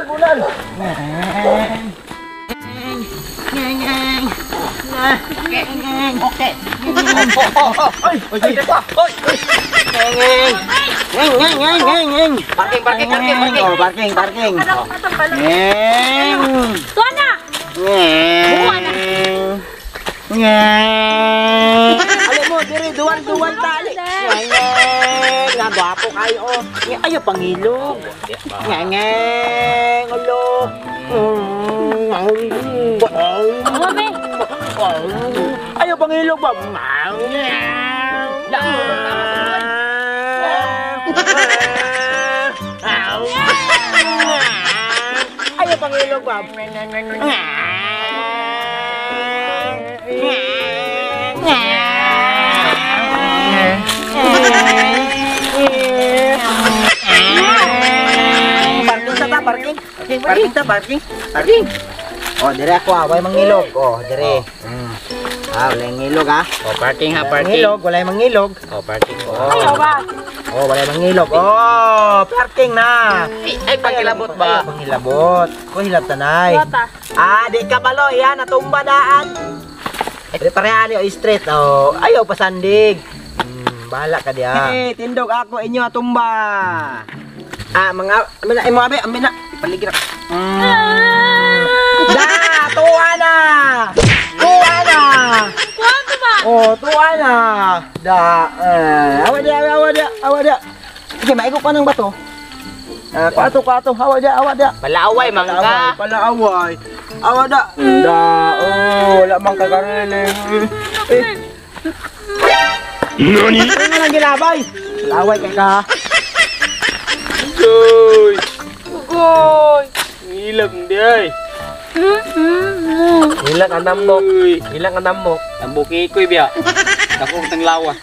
Bunal. Oke. Parking. Tuana. Alam mo, diri duwan tali. Nga gwapo kayo. Ayo pangilog. Ulo. Ayo pangilog ba? Ayo pangilog ba? Parking. Oh, dire ako away mangilog. Oh, dire. Wala ngilog ha. Oh, parking. Wala mangilog. Oh, parking. Ayaw ba? Oh, wala mangilog. Oh, parking na. Ay, pagkilabot ba? Pangilabot. Ko hilab tanay. Bata. Di ka balo yan, natumba daan. Parehan yung straight. Oh, ayaw pasandig. Bahala ka diya. Tindog ako inyo tumba. Mga amina, ipaligid ako. Tuwa na. Kuwanto ba? Oh, tuwa na. Awa dia. Sige, maikot ka ng bato. Kato, awa dia. Palaaway, mangga. Palaaway. Awa da. Wala mang kagarele. Nani? Ano nga lang ginabay? Palaaway kay ka. Ugoy. Ilang day. Ilang anam mo. Tambok ikoy biya. Dakong tanglawa.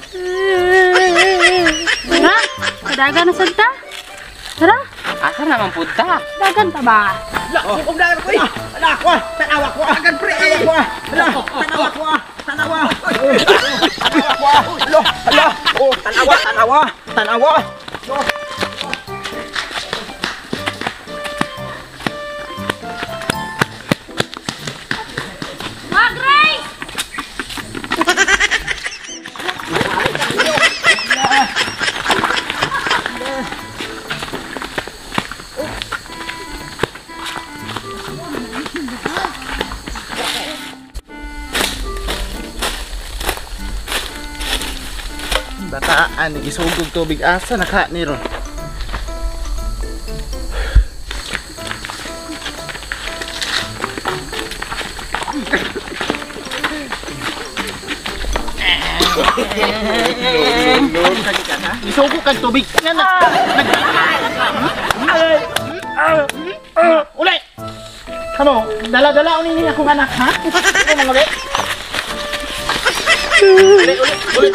Tara, kadagan na sagta. Tara, Asa naman punta? dagan ta ba? Huwag na ako eh! Anak ko! Tanawa ko! Agad pre! Tanawa ko! Tanawa! Oh, tanawa! Grace! Bataan, gisugog tubig asa naka ni ron. Gisugog kag tubig. Nga uli! Kamo, dala-dala unin niya akong anak, ha? Uli!